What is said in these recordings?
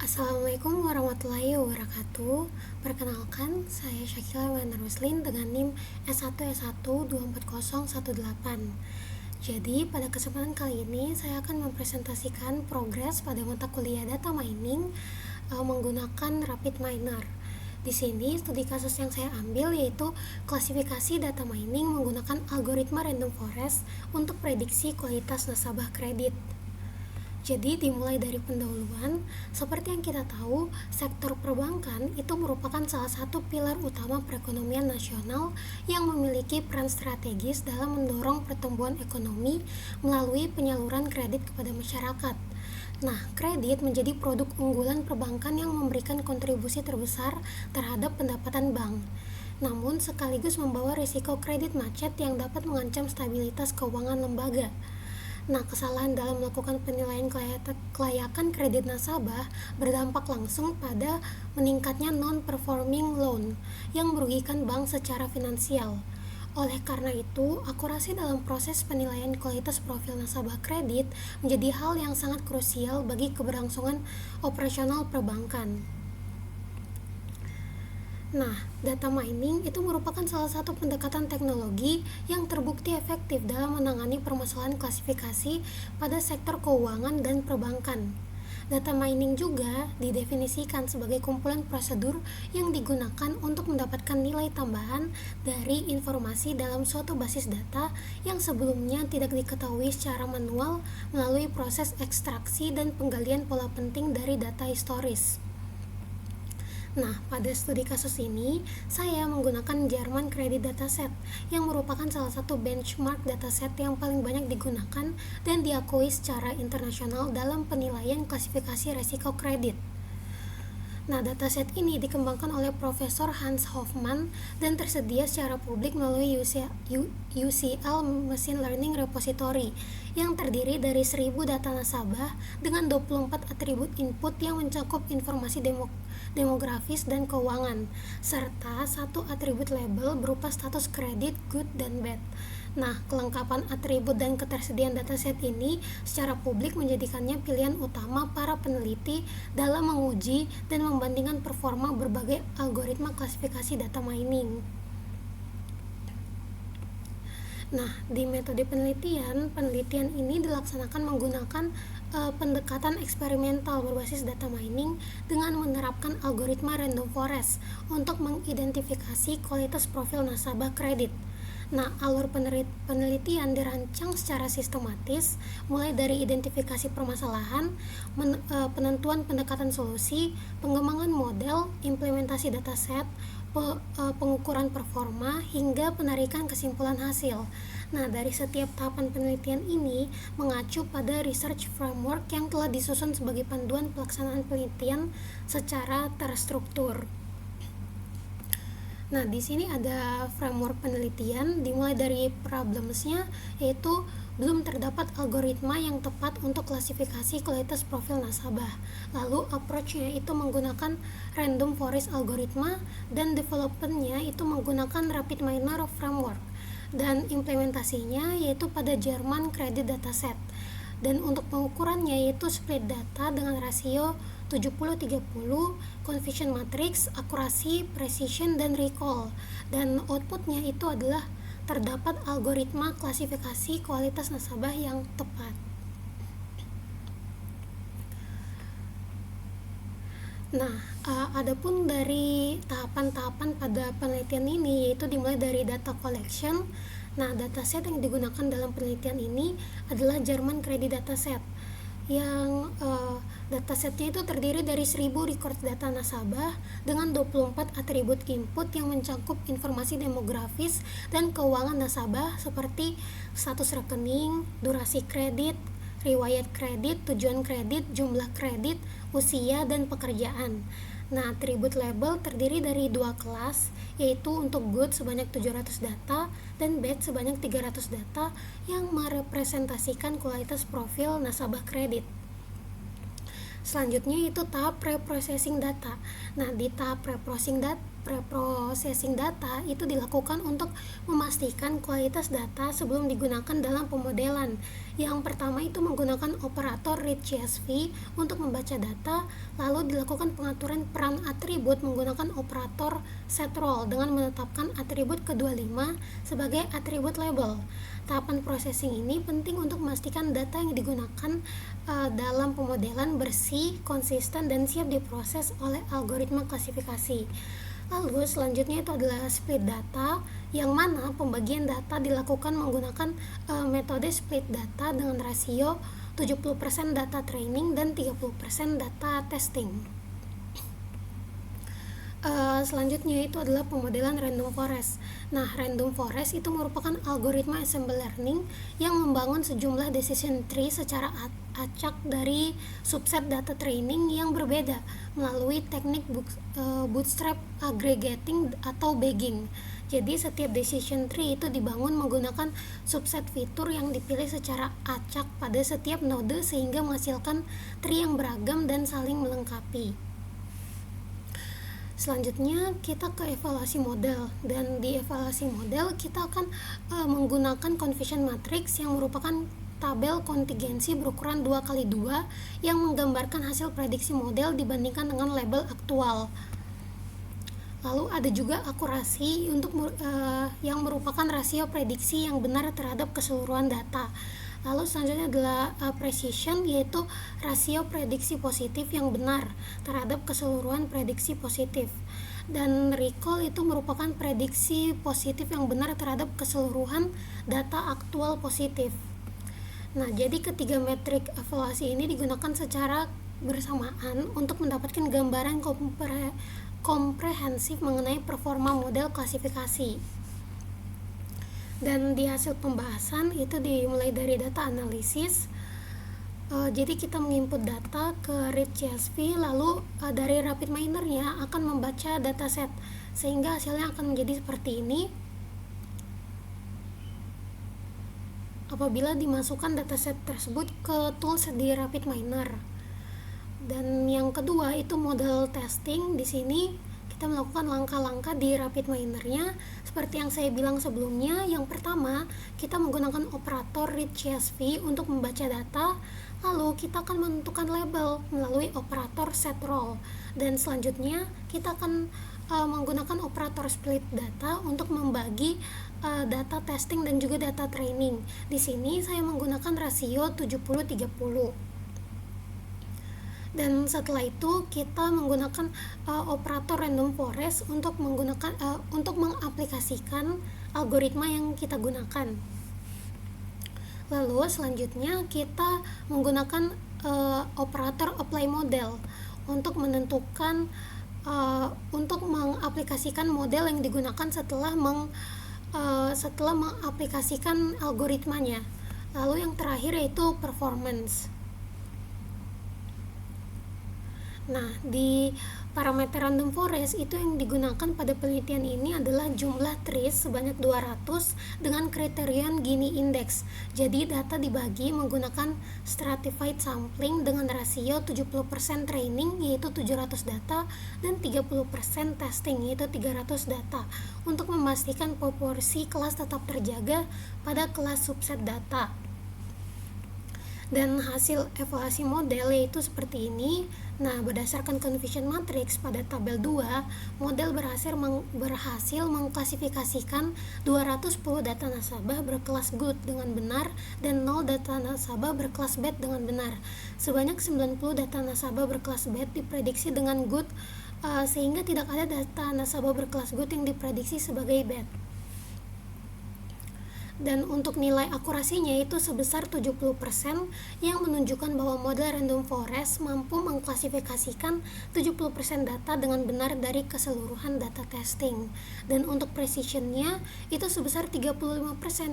Assalamualaikum warahmatullahi wabarakatuh. Perkenalkan, saya Syakila Wenda Ruslin dengan NIM S1S1240118. Jadi, pada kesempatan kali ini saya akan mempresentasikan progres pada mata kuliah data mining menggunakan Rapid Miner. Di sini studi kasus yang saya ambil yaitu klasifikasi data mining menggunakan algoritma random forest untuk prediksi kualitas nasabah kredit. Jadi dimulai dari pendahuluan, seperti yang kita tahu, sektor perbankan itu merupakan salah satu pilar utama perekonomian nasional yang memiliki peran strategis dalam mendorong pertumbuhan ekonomi melalui penyaluran kredit kepada masyarakat. Nah, kredit menjadi produk unggulan perbankan yang memberikan kontribusi terbesar terhadap pendapatan bank. Namun sekaligus membawa risiko kredit macet yang dapat mengancam stabilitas keuangan lembaga. Nah, kesalahan dalam melakukan penilaian kelayakan kredit nasabah berdampak langsung pada meningkatnya non-performing loan yang merugikan bank secara finansial. Oleh karena itu, akurasi dalam proses penilaian kualitas profil nasabah kredit menjadi hal yang sangat krusial bagi keberlangsungan operasional perbankan. Nah, data mining itu merupakan salah satu pendekatan teknologi yang terbukti efektif dalam menangani permasalahan klasifikasi pada sektor keuangan dan perbankan. Data mining juga didefinisikan sebagai kumpulan prosedur yang digunakan untuk mendapatkan nilai tambahan dari informasi dalam suatu basis data yang sebelumnya tidak diketahui secara manual melalui proses ekstraksi dan penggalian pola penting dari data historis. Nah, pada studi kasus ini, saya menggunakan German Credit Dataset yang merupakan salah satu benchmark dataset yang paling banyak digunakan dan diakui secara internasional dalam penilaian klasifikasi resiko kredit. Nah, dataset ini dikembangkan oleh Profesor Hans Hofmann dan tersedia secara publik melalui UCL Machine Learning Repository yang terdiri dari 1000 data nasabah dengan 24 atribut input yang mencakup informasi demografis dan keuangan, serta satu atribut label berupa status kredit, good, dan bad. Nah, kelengkapan atribut dan ketersediaan dataset ini secara publik menjadikannya pilihan utama para peneliti dalam menguji dan membandingkan performa berbagai algoritma klasifikasi data mining. Nah, di metode penelitian ini dilaksanakan menggunakan pendekatan eksperimental berbasis data mining dengan menerapkan algoritma random forest untuk mengidentifikasi kualitas profil nasabah kredit. Nah, alur penelitian dirancang secara sistematis, mulai dari identifikasi permasalahan, penentuan pendekatan solusi, pengembangan model, implementasi dataset, pengukuran performa, hingga penarikan kesimpulan hasil. Nah, dari setiap tahapan penelitian ini mengacu pada research framework yang telah disusun sebagai panduan pelaksanaan penelitian secara terstruktur. Nah, di sini ada framework penelitian dimulai dari problemsnya, yaitu belum terdapat algoritma yang tepat untuk klasifikasi kualitas profil nasabah. Lalu approach-nya itu menggunakan random forest algoritma dan development-nya itu menggunakan Rapid Miner framework. Dan implementasinya yaitu pada German Credit Dataset. Dan untuk pengukurannya yaitu split data dengan rasio 70-30, confusion matrix, akurasi, precision, dan recall. Dan outputnya itu adalah terdapat algoritma klasifikasi kualitas nasabah yang tepat. Nah, adapun dari tahapan-tahapan pada penelitian ini yaitu dimulai dari data collection. Nah, dataset yang digunakan dalam penelitian ini adalah German Credit Dataset yang datasetnya itu terdiri dari 1000 record data nasabah dengan 24 atribut input yang mencakup informasi demografis dan keuangan nasabah seperti status rekening, durasi kredit, riwayat kredit, tujuan kredit, jumlah kredit, usia, dan pekerjaan. Nah, atribut label terdiri dari dua kelas, yaitu untuk good sebanyak 700 data dan bad sebanyak 300 data yang merepresentasikan kualitas profil nasabah kredit. Selanjutnya itu tahap preprocessing data. Nah, di tahap preprocessing data itu dilakukan untuk memastikan kualitas data sebelum digunakan dalam pemodelan. Yang pertama itu menggunakan operator read CSV untuk membaca data, lalu dilakukan pengaturan peran atribut menggunakan operator setRole dengan menetapkan atribut ke-25 sebagai atribut label. Tahapan processing ini penting untuk memastikan data yang digunakan dalam pemodelan bersih, konsisten, dan siap diproses oleh algoritma klasifikasi. Lalu selanjutnya itu adalah split data, yang mana pembagian data dilakukan menggunakan metode split data dengan rasio 70% data training dan 30% data testing. Selanjutnya itu adalah pemodelan random forest. Nah, random forest itu merupakan algoritma ensemble learning yang membangun sejumlah decision tree secara acak dari subset data training yang berbeda melalui teknik bootstrap aggregating atau bagging. Jadi setiap decision tree itu dibangun menggunakan subset fitur yang dipilih secara acak pada setiap node sehingga menghasilkan tree yang beragam dan saling melengkapi. Selanjutnya kita ke evaluasi model, dan di evaluasi model kita akan menggunakan confusion matrix yang merupakan tabel kontingensi berukuran 2x2 yang menggambarkan hasil prediksi model dibandingkan dengan label aktual. Lalu ada juga akurasi untuk yang merupakan rasio prediksi yang benar terhadap keseluruhan data. Lalu selanjutnya adalah precision, yaitu rasio prediksi positif yang benar terhadap keseluruhan prediksi positif. Dan recall itu merupakan prediksi positif yang benar terhadap keseluruhan data aktual positif. Nah, jadi ketiga metrik evaluasi ini digunakan secara bersamaan untuk mendapatkan gambaran komprehensif mengenai performa model klasifikasi. Dan di hasil pembahasan itu dimulai dari data analisis. Jadi kita menginput data ke read CSV, lalu dari RapidMiner-nya akan membaca dataset sehingga hasilnya akan menjadi seperti ini. Apabila dimasukkan dataset tersebut ke tools di RapidMiner. Dan yang kedua itu model testing. Di sini kita melakukan langkah-langkah di RapidMiner-nya seperti yang saya bilang sebelumnya. Yang pertama, kita menggunakan operator read CSV untuk membaca data, lalu kita akan menentukan label melalui operator setRole, dan selanjutnya kita akan menggunakan operator split data untuk membagi data testing dan juga data training. Di sini saya menggunakan rasio 70-30. Dan setelah itu kita menggunakan operator random forest untuk mengaplikasikan algoritma yang kita gunakan. Lalu selanjutnya kita menggunakan operator apply model untuk menentukan untuk mengaplikasikan model yang digunakan setelah mengaplikasikan algoritmanya. Lalu yang terakhir yaitu performance. Nah, di parameter random forest itu yang digunakan pada penelitian ini adalah jumlah trees sebanyak 200 dengan kriterion Gini index. Jadi data dibagi menggunakan stratified sampling dengan rasio 70% training yaitu 700 data dan 30% testing yaitu 300 data untuk memastikan proporsi kelas tetap terjaga pada kelas subset data. Dan hasil evaluasi model yaitu seperti ini. Nah, berdasarkan confusion matrix pada tabel 2, model berhasil mengklasifikasikan 210 data nasabah berkelas good dengan benar dan 0 data nasabah berkelas bad dengan benar. Sebanyak 90 data nasabah berkelas bad diprediksi dengan good, sehingga tidak ada data nasabah berkelas good yang diprediksi sebagai bad. Dan untuk nilai akurasinya itu sebesar 70% yang menunjukkan bahwa model random forest mampu mengklasifikasikan 70% data dengan benar dari keseluruhan data testing. Dan untuk precisionnya itu sebesar 35%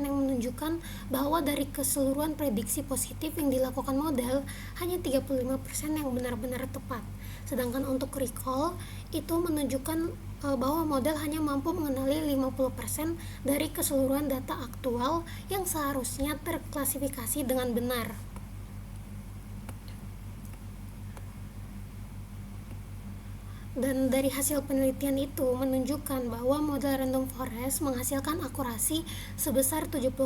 yang menunjukkan bahwa dari keseluruhan prediksi positif yang dilakukan model hanya 35% yang benar-benar tepat. Sedangkan untuk recall itu menunjukkan bahwa model hanya mampu mengenali 50% dari keseluruhan data aktual yang seharusnya terklasifikasi dengan benar. Dan dari hasil penelitian itu menunjukkan bahwa model random forest menghasilkan akurasi sebesar 70%.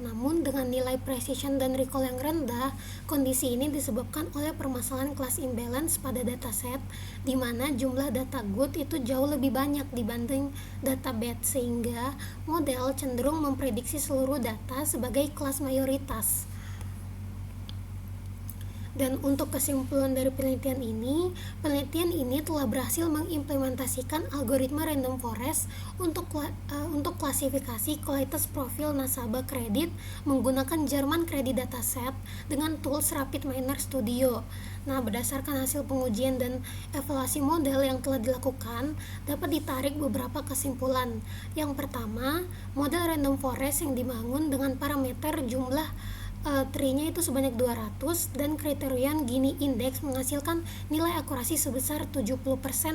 Namun dengan nilai precision dan recall yang rendah, kondisi ini disebabkan oleh permasalahan class imbalance pada dataset, di mana jumlah data good itu jauh lebih banyak dibanding data bad, sehingga model cenderung memprediksi seluruh data sebagai kelas mayoritas. Dan untuk kesimpulan dari penelitian ini telah berhasil mengimplementasikan algoritma random forest untuk klasifikasi kualitas profil nasabah kredit menggunakan German Credit Dataset dengan tools Rapid Miner Studio. Nah, berdasarkan hasil pengujian dan evaluasi model yang telah dilakukan, dapat ditarik beberapa kesimpulan. Yang pertama, model random forest yang dibangun dengan parameter jumlah tree-nya itu sebanyak 200 dan kriterian Gini Index menghasilkan nilai akurasi sebesar 70%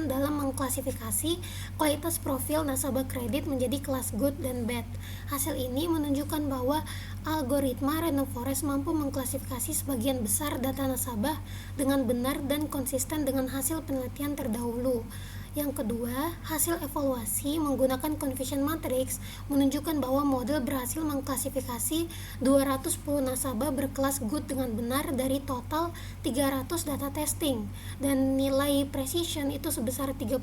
dalam mengklasifikasi kualitas profil nasabah kredit menjadi kelas good dan bad. Hasil ini menunjukkan bahwa algoritma random forest mampu mengklasifikasi sebagian besar data nasabah dengan benar dan konsisten dengan hasil penelitian terdahulu. Yang kedua, hasil evaluasi menggunakan confusion matrix menunjukkan bahwa model berhasil mengklasifikasi 210 nasabah berkelas good dengan benar dari total 300 data testing, dan nilai precision itu sebesar 35%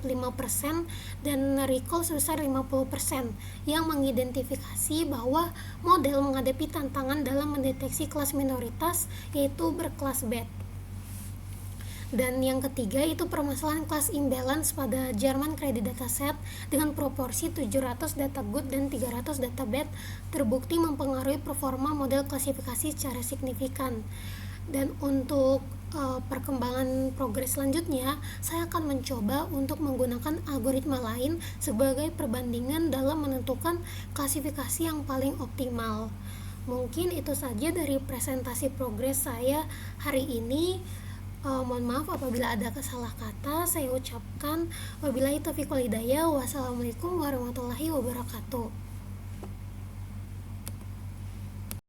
dan recall sebesar 50%, yang mengidentifikasi bahwa model menghadapi tantangan dalam mendeteksi kelas minoritas, yaitu berkelas bad. Dan yang ketiga itu permasalahan class imbalance pada German Credit Dataset dengan proporsi 700 data good dan 300 data bad terbukti mempengaruhi performa model klasifikasi secara signifikan. Dan untuk perkembangan progres selanjutnya, saya akan mencoba untuk menggunakan algoritma lain sebagai perbandingan dalam menentukan klasifikasi yang paling optimal. Mungkin itu saja dari presentasi progres saya hari ini. Mohon maaf apabila ada salah kata. Saya ucapkan wabillahi taufiq wal hidayah. Wassalamualaikum warahmatullahi wabarakatuh.